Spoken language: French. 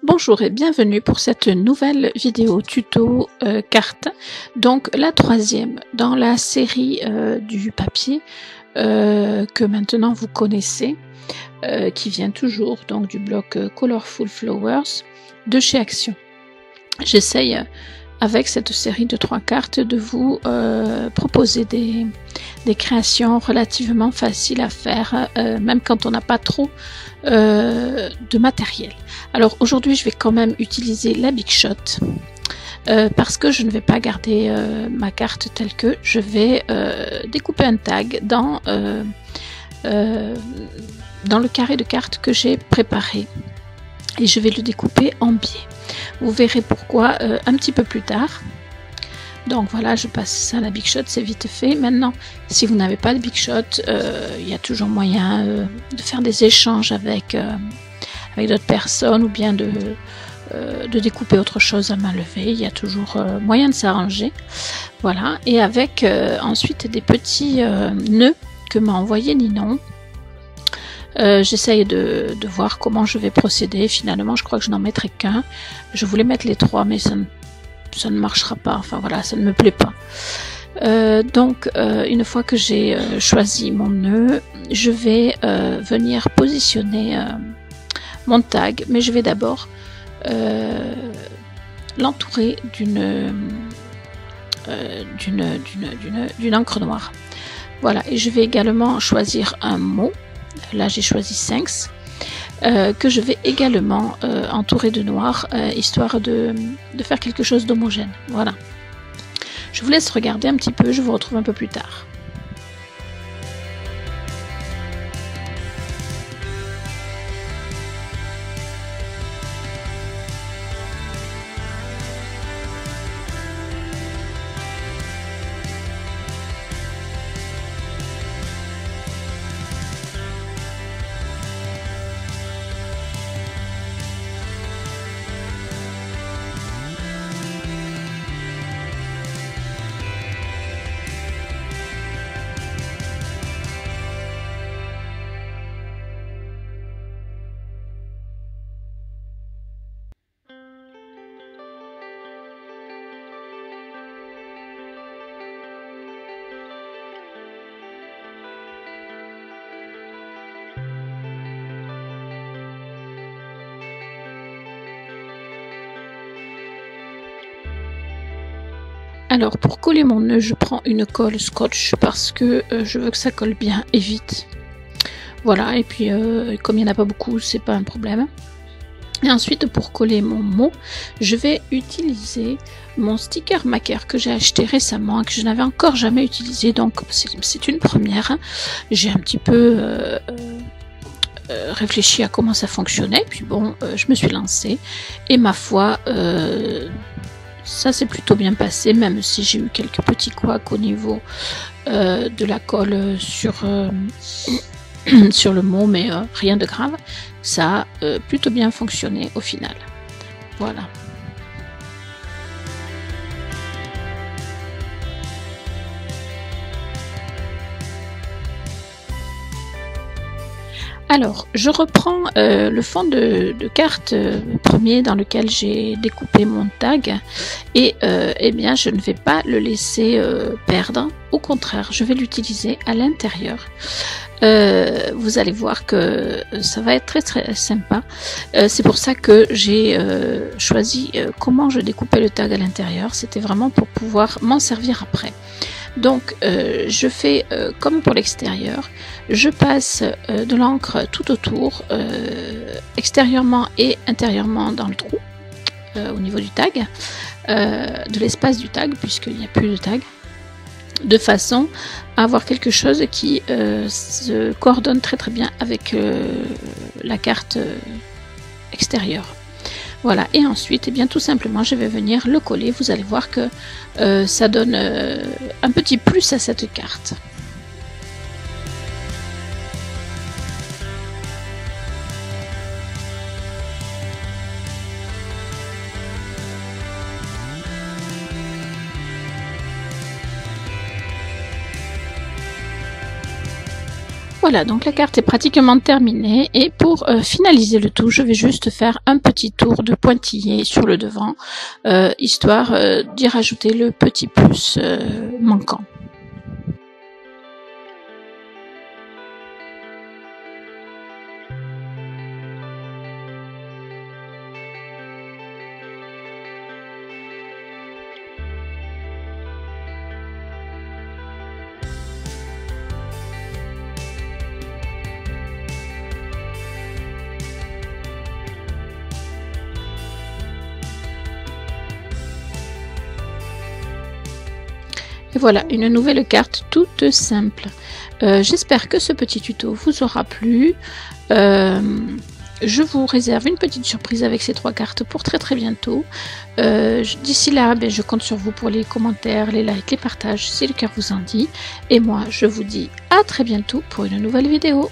Bonjour et bienvenue pour cette nouvelle vidéo tuto carte, donc la troisième dans la série du papier que maintenant vous connaissez, qui vient toujours donc du bloc Colorful Flowers de chez Action. J'essaye avec cette série de 3 cartes de vous proposer des créations relativement faciles à faire, même quand on n'a pas trop de matériel. Alors aujourd'hui je vais quand même utiliser la Big Shot parce que je ne vais pas garder ma carte telle que je vais découper un tag dans le carré de cartes que j'ai préparé et je vais le découper en biais. Vous verrez pourquoi un petit peu plus tard. Donc voilà, je passe ça à la Big Shot, c'est vite fait. Maintenant, si vous n'avez pas de Big Shot, il y a toujours moyen de faire des échanges avec d'autres personnes ou bien de découper autre chose à main levée. Il y a toujours moyen de s'arranger. Voilà, et avec ensuite des petits nœuds que m'a envoyé Ninon. J'essaye de voir comment je vais procéder. Finalement, je crois que je n'en mettrai qu'un. Je voulais mettre les 3, mais ça ne marchera pas. Enfin voilà, ça ne me plaît pas. Donc, une fois que j'ai choisi mon nœud, je vais venir positionner mon tag, mais je vais d'abord l'entourer d'une encre noire. Voilà, et je vais également choisir un mot. Là j'ai choisi Thanks, que je vais également entourer de noir, histoire de faire quelque chose d'homogène. Voilà. Je vous laisse regarder un petit peu, je vous retrouve un peu plus tard. Alors pour coller mon nœud, je prends une colle scotch parce que je veux que ça colle bien et vite. Voilà, et puis comme il n'y en a pas beaucoup, c'est pas un problème. Et ensuite pour coller mon mot, je vais utiliser mon sticker macaire que j'ai acheté récemment et que je n'avais encore jamais utilisé, donc c'est une première. J'ai un petit peu réfléchi à comment ça fonctionnait, puis bon, je me suis lancée et ma foi, ça s'est plutôt bien passé, même si j'ai eu quelques petits couacs au niveau de la colle sur le mot, mais rien de grave. Ça a plutôt bien fonctionné au final. Voilà. Alors, je reprends le fond de carte premier dans lequel j'ai découpé mon tag et eh bien, je ne vais pas le laisser perdre. Au contraire, je vais l'utiliser à l'intérieur. Vous allez voir que ça va être très sympa. C'est pour ça que j'ai choisi comment je découpais le tag à l'intérieur. C'était vraiment pour pouvoir m'en servir après. Donc je fais comme pour l'extérieur, je passe de l'encre tout autour, extérieurement et intérieurement dans le trou, au niveau du tag, de l'espace du tag, puisqu'il n'y a plus de tag, de façon à avoir quelque chose qui se coordonne très bien avec la carte extérieure. Voilà, et ensuite, eh bien, tout simplement, je vais venir le coller. Vous allez voir que ça donne un petit plus à cette carte. Voilà, donc la carte est pratiquement terminée et pour finaliser le tout, je vais juste faire un petit tour de pointillé sur le devant, histoire d'y rajouter le petit plus manquant. Et voilà, une nouvelle carte toute simple. J'espère que ce petit tuto vous aura plu. Je vous réserve une petite surprise avec ces 3 cartes pour très bientôt. D'ici là, je compte sur vous pour les commentaires, les likes, les partages, si le cœur vous en dit. Et moi, je vous dis à très bientôt pour une nouvelle vidéo.